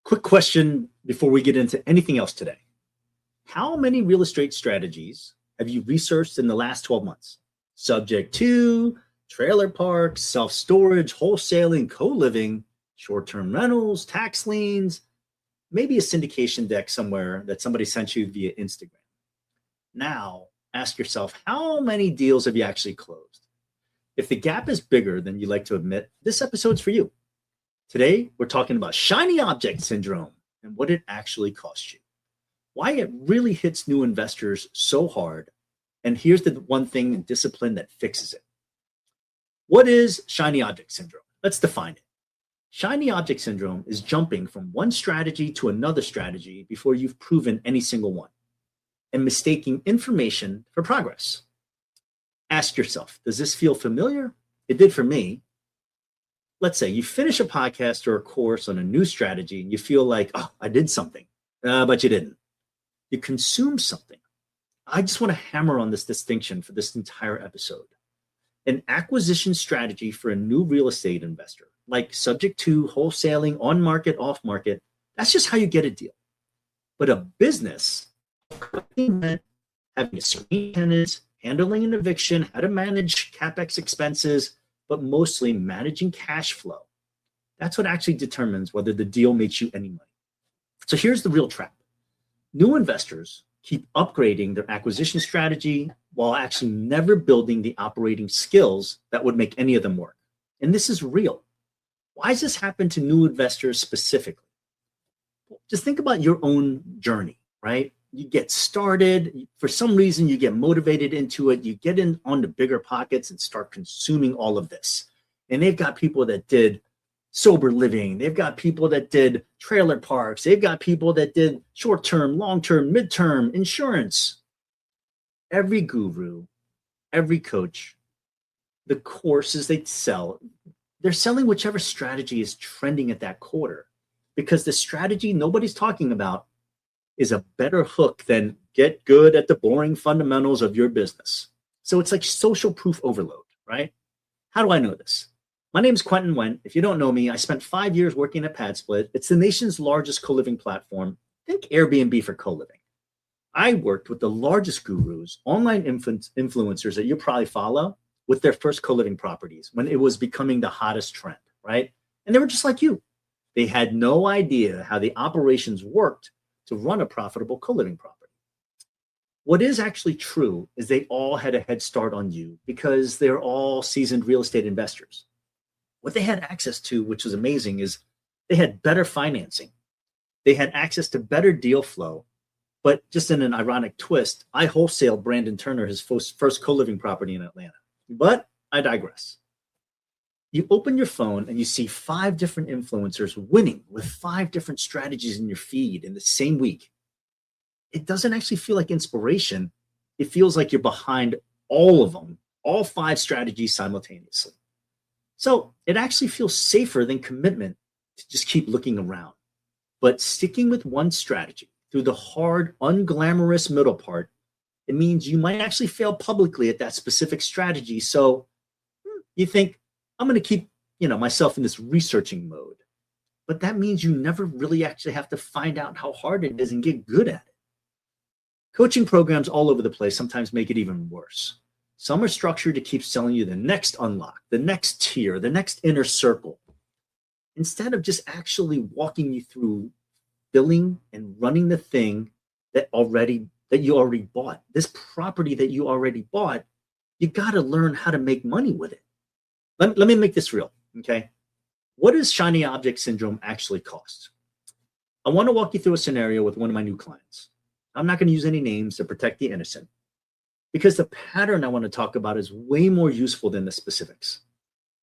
Quick question before we get into anything else today. How many real estate strategies have you researched in the last 12 months? Subject to trailer parks, self-storage, wholesaling, co-living, short-term rentals, tax liens, maybe a syndication deck somewhere that somebody sent you via Instagram. Now, ask yourself, how many deals have you actually closed? If the gap is bigger than you like to admit, this episode's for you. Today, we're talking about shiny object syndrome and what it actually costs you, why it really hits new investors so hard, and here's the one thing in discipline that fixes it. What is shiny object syndrome? Let's define it. Shiny object syndrome is jumping from one strategy to another strategy before you've proven any single one, and mistaking information for progress. Ask yourself, does this feel familiar? It did for me. Let's say you finish a podcast or a course on a new strategy and you feel like, oh, I did something, but you didn't. You consume something. I just want to hammer on this distinction for this entire episode. An acquisition strategy for a new real estate investor, like subject to wholesaling, on market, off market, that's just how you get a deal. But a business, having a screen tenants, handling an eviction, how to manage CapEx expenses, but mostly managing cash flow. That's what actually determines whether the deal makes you any money. So here's the real trap. New investors keep upgrading their acquisition strategy while actually never building the operating skills that would make any of them work. And this is real. Why does this happen to new investors specifically? Just think about your own journey, right? You get started, for some reason you get motivated into it, you get in on the bigger pockets and start consuming all of this. And they've got people that did sober living, they've got people that did trailer parks, they've got people that did short-term, long-term, mid-term, insurance. Every guru, every coach, the courses they sell, they're selling whichever strategy is trending at that quarter, because the strategy nobody's talking about is a better hook than get good at the boring fundamentals of your business. So it's like social proof overload, right? How do I know this? My name is Quentin. If you don't know me, I spent 5 years working at PadSplit. It's the nation's largest co-living platform. Think Airbnb for co-living. I worked with the largest gurus, online influencers that you probably follow, with their first co-living properties when it was becoming the hottest trend, right? And they were just like you. They had no idea how the operations worked to run a profitable co-living property. What is actually true is they all had a head start on you because they're all seasoned real estate investors. What they had access to, which was amazing, is they had better financing. They had access to better deal flow. But just in an ironic twist, I wholesaled Brandon Turner his first co-living property in Atlanta. But I digress. You open your phone and you see 5 different influencers winning with 5 different strategies in your feed in the same week. It doesn't actually feel like inspiration. It feels like you're behind all of them, all 5 strategies simultaneously. So it actually feels safer than commitment to just keep looking around. But sticking with one strategy through the hard, unglamorous middle part, it means you might actually fail publicly at that specific strategy. So you think, I'm going to keep, myself in this researching mode. But that means you never really actually have to find out how hard it is and get good at it. Coaching programs all over the place sometimes make it even worse. Some are structured to keep selling you the next unlock, the next tier, the next inner circle, instead of just actually walking you through billing and running the thing that you already bought. This property that you already bought, you got to learn how to make money with it. Let me make this real, okay? What does shiny object syndrome actually cost? I want to walk you through a scenario with one of my new clients. I'm not going to use any names to protect the innocent, because the pattern I want to talk about is way more useful than the specifics.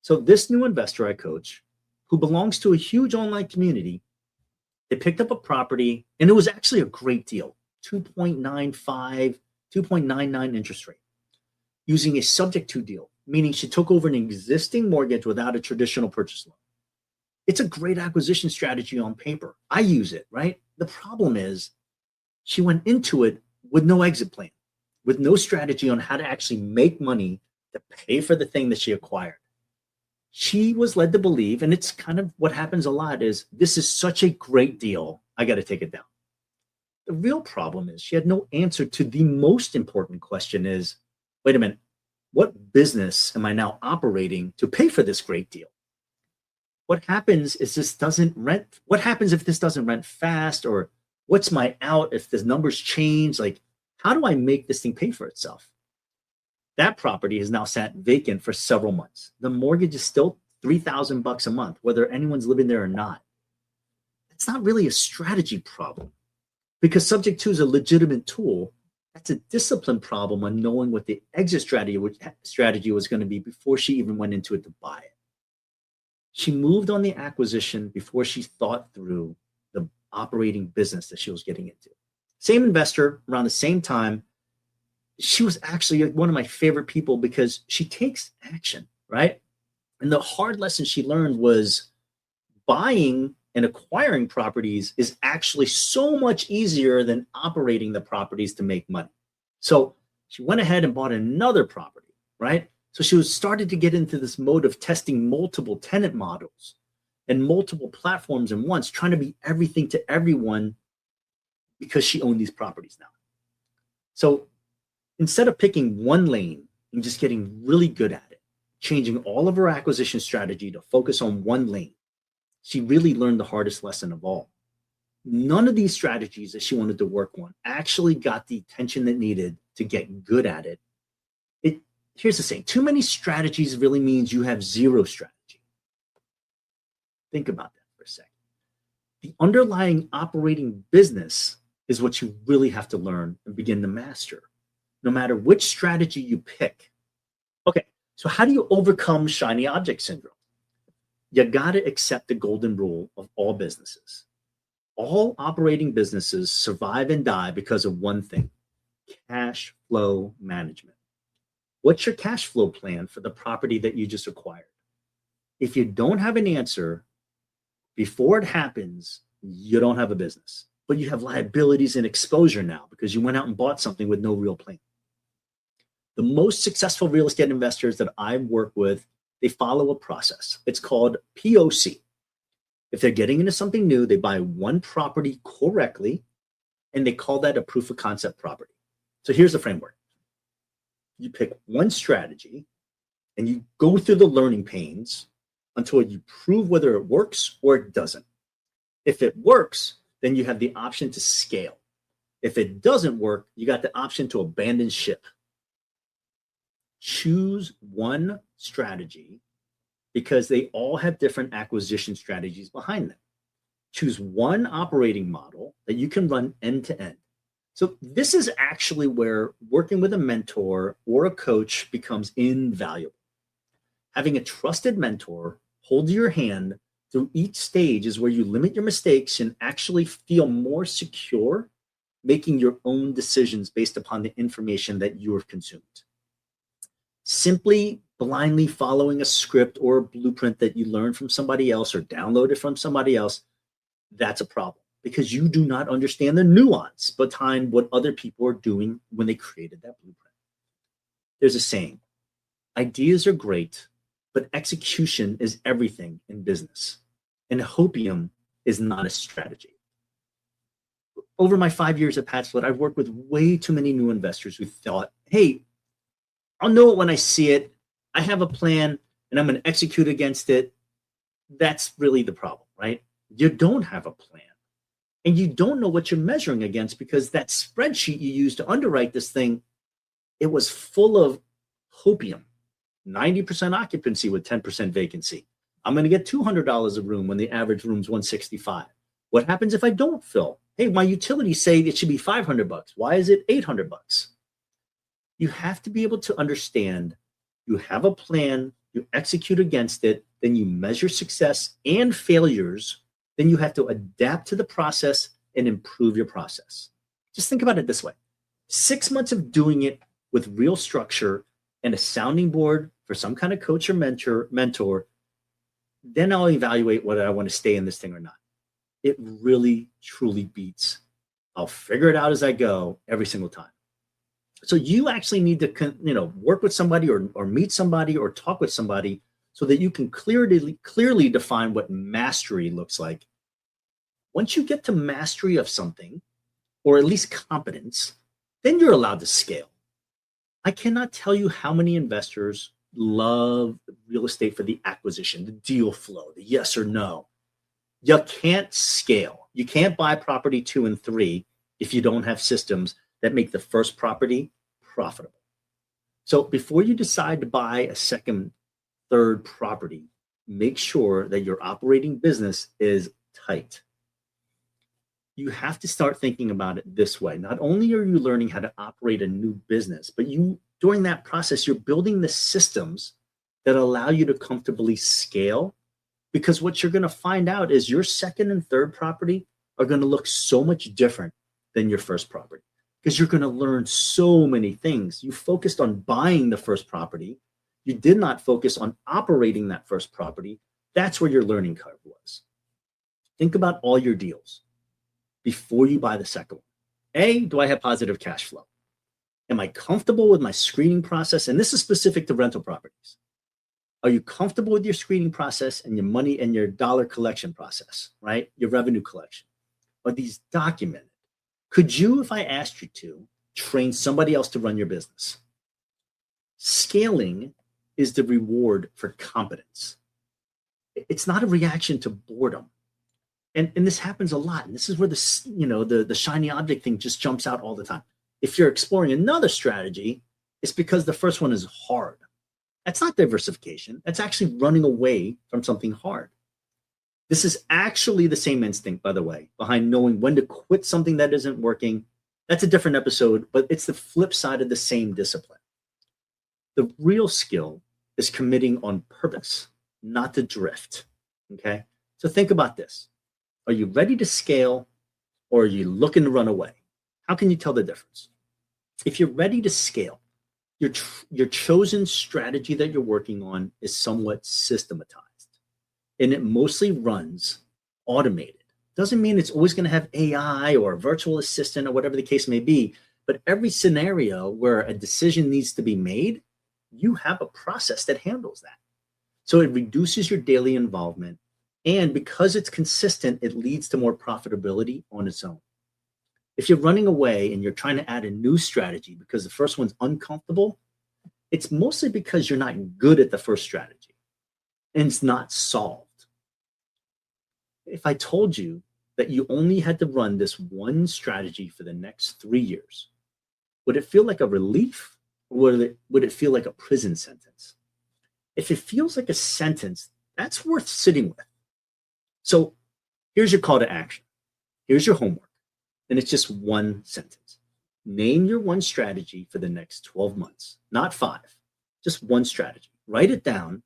So this new investor I coach, who belongs to a huge online community, they picked up a property, and it was actually a great deal, 2.95, 2.99 interest rate, using a subject to deal, meaning she took over an existing mortgage without a traditional purchase loan. It's a great acquisition strategy on paper. I use it, right? The problem is she went into it with no exit plan, with no strategy on how to actually make money to pay for the thing that she acquired. She was led to believe, and it's kind of what happens a lot, is this is such a great deal, I got to take it down. The real problem is she had no answer to the most important question is, wait a minute, what business am I now operating to pay for this great deal? What happens is this doesn't rent? What happens if this doesn't rent fast? Or what's my out if the numbers change? Like, how do I make this thing pay for itself? That property has now sat vacant for several months. The mortgage is still $3,000 a month, whether anyone's living there or not. It's not really a strategy problem because subject to is a legitimate tool. That's a discipline problem on knowing what the exit strategy was going to be before she even went into it to buy it. She moved on the acquisition before she thought through the operating business that she was getting into. Same investor around the same time. She was actually one of my favorite people because she takes action, right? And the hard lesson she learned was buying and acquiring properties is actually so much easier than operating the properties to make money. So she went ahead and bought another property, right? So she was started to get into this mode of testing multiple tenant models and multiple platforms at once, trying to be everything to everyone because she owned these properties now. So instead of picking one lane and just getting really good at it, changing all of her acquisition strategy to focus on one lane, she really learned the hardest lesson of all. None of these strategies that she wanted to work on actually got the attention that needed to get good at it. Here's the saying, too many strategies really means you have zero strategy. Think about that for a second. The underlying operating business is what you really have to learn and begin to master, no matter which strategy you pick. Okay, so how do you overcome shiny object syndrome? You got to accept the golden rule of all businesses. All operating businesses survive and die because of one thing: cash flow management. What's your cash flow plan for the property that you just acquired? If you don't have an answer before it happens, you don't have a business, but you have liabilities and exposure now because you went out and bought something with no real plan. The most successful real estate investors that I work with, they follow a process. It's called POC. If they're getting into something new, they buy one property correctly, and they call that a proof of concept property. So here's the framework. You pick one strategy, and you go through the learning pains until you prove whether it works or it doesn't. If it works, then you have the option to scale. If it doesn't work, you got the option to abandon ship. Choose one strategy because they all have different acquisition strategies behind them. Choose one operating model that you can run end to end. So this is actually where working with a mentor or a coach becomes invaluable. Having a trusted mentor hold your hand through each stage is where you limit your mistakes and actually feel more secure making your own decisions based upon the information that you have consumed. Simply blindly following a script or a blueprint that you learned from somebody else or downloaded from somebody else, that's a problem because you do not understand the nuance behind what other people are doing when they created that blueprint. There's a saying, ideas are great, but execution is everything in business. And Hopium is not a strategy. Over my 5 years at PadSplit, I've worked with way too many new investors who thought, hey, I'll know it when I see it. I have a plan and I'm going to execute against it. That's really the problem, right? You don't have a plan and you don't know what you're measuring against because that spreadsheet you used to underwrite this thing, it was full of hopium, 90% occupancy with 10% vacancy. I'm going to get $200 a room when the average room's $165. What happens if I don't fill? Hey, my utilities say it should be $500. Why is it $800? You have to be able to understand you have a plan, you execute against it, then you measure success and failures, then you have to adapt to the process and improve your process. Just think about it this way. 6 months of doing it with real structure and a sounding board for some kind of coach or mentor, then I'll evaluate whether I want to stay in this thing or not. It really, truly beats. I'll figure it out as I go every single time. So you actually need to, work with somebody or meet somebody or talk with somebody so that you can clearly define what mastery looks like. Once you get to mastery of something, or at least competence, then you're allowed to scale. I cannot tell you how many investors love real estate for the acquisition, the deal flow, the yes or no. You can't scale. You can't buy property 2 and 3 if you don't have systems that make the first property profitable. So before you decide to buy a second, third property, make sure that your operating business is tight. You have to start thinking about it this way. Not only are you learning how to operate a new business, but during that process, you're building the systems that allow you to comfortably scale. Because what you're going to find out is your second and third property are going to look so much different than your first property, because you're going to learn so many things. You focused on buying the first property. You did not focus on operating that first property. That's where your learning curve was. Think about all your deals before you buy the second one. Do I have positive cash flow? Am I comfortable with my screening process? And this is specific to rental properties. Are you comfortable with your screening process and your money and your dollar collection process, right? Your revenue collection. Are these documented? Could you, if I asked you to, train somebody else to run your business? Scaling is the reward for competence. It's not a reaction to boredom. And this happens a lot. And this is where the shiny object thing just jumps out all the time. If you're exploring another strategy, it's because the first one is hard. That's not diversification. That's actually running away from something hard. This is actually the same instinct, by the way, behind knowing when to quit something that isn't working. That's a different episode, but it's the flip side of the same discipline. The real skill is committing on purpose, not to drift. Okay? So think about this. Are you ready to scale, or are you looking to run away? How can you tell the difference? If you're ready to scale, your chosen strategy that you're working on is somewhat systematized, and it mostly runs automated. Doesn't mean it's always going to have AI or a virtual assistant or whatever the case may be, but every scenario where a decision needs to be made, you have a process that handles that. So it reduces your daily involvement, and because it's consistent, it leads to more profitability on its own. If you're running away and you're trying to add a new strategy because the first one's uncomfortable, it's mostly because you're not good at the first strategy and it's not solved. If I told you that you only had to run this one strategy for the next 3 years, would it feel like a relief, or would it feel like a prison sentence? If it feels like a sentence, that's worth sitting with. So here's your call to action. Here's your homework. And it's just one sentence. Name your one strategy for the next 12 months, not 5, just one strategy. Write it down,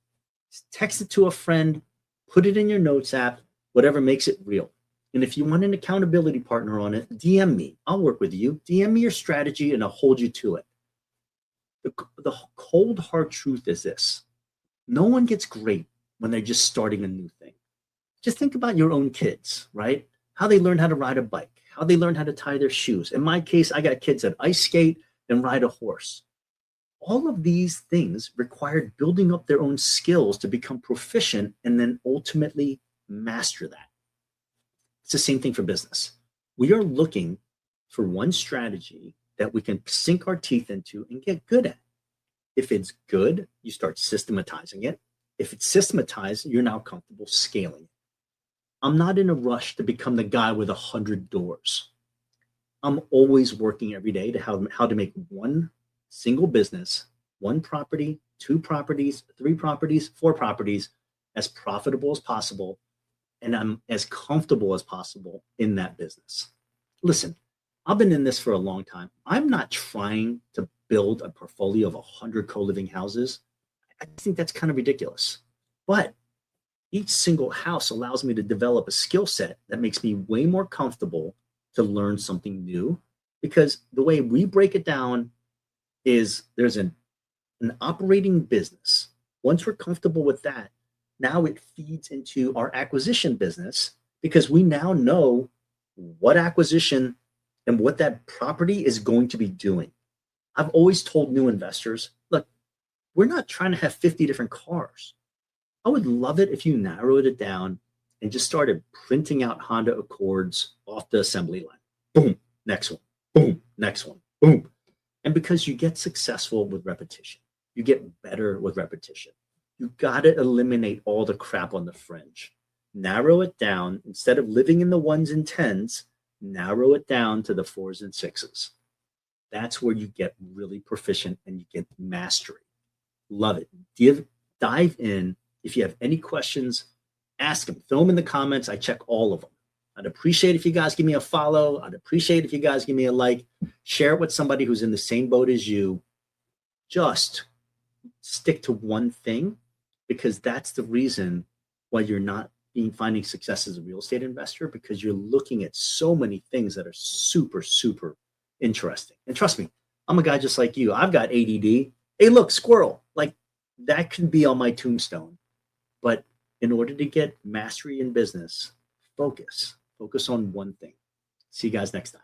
text it to a friend, put it in your notes app, whatever makes it real. And if you want an accountability partner on it, DM me. I'll work with you. DM me your strategy and I'll hold you to it. The cold hard truth is this. No one gets great when they're just starting a new thing. Just think about your own kids, right? How they learn how to ride a bike, how they learn how to tie their shoes. In my case, I got kids that ice skate and ride a horse. All of these things required building up their own skills to become proficient and then ultimately master that. It's the same thing for business. We are looking for one strategy that we can sink our teeth into and get good at. If it's good, you start systematizing it. If it's systematized, you're now comfortable scaling it. I'm not in a rush to become the guy with 100 doors. I'm always working every day to how to make one single business, one property, 2 properties, 3 properties, 4 properties, as profitable as possible, and I'm as comfortable as possible in that business. Listen, I've been in this for a long time. I'm not trying to build a portfolio of 100 co-living houses. I think that's kind of ridiculous. But each single house allows me to develop a skill set that makes me way more comfortable to learn something new, because the way we break it down is there's an operating business. Once we're comfortable with that, now it feeds into our acquisition business, because we now know what acquisition and what that property is going to be doing. I've always told new investors, look, we're not trying to have 50 different cars. I would love it if you narrowed it down and just started printing out Honda Accords off the assembly line. Boom, next one. Boom, next one. Boom. And because you get successful with repetition, you get better with repetition. You got to eliminate all the crap on the fringe. Narrow it down. Instead of living in the ones and tens, narrow it down to the fours and sixes. That's where you get really proficient and you get mastery. Love it. Dive in. If you have any questions, ask them. Throw them in the comments. I check all of them. I'd appreciate if you guys give me a follow. I'd appreciate if you guys give me a like. Share it with somebody who's in the same boat as you. Just stick to one thing, because that's the reason why you're not finding success as a real estate investor, because you're looking at so many things that are super, super interesting. And trust me, I'm a guy just like you. I've got ADD. Hey, look, squirrel. Like, that can be on my tombstone. But in order to get mastery in business, focus on one thing. See you guys next time.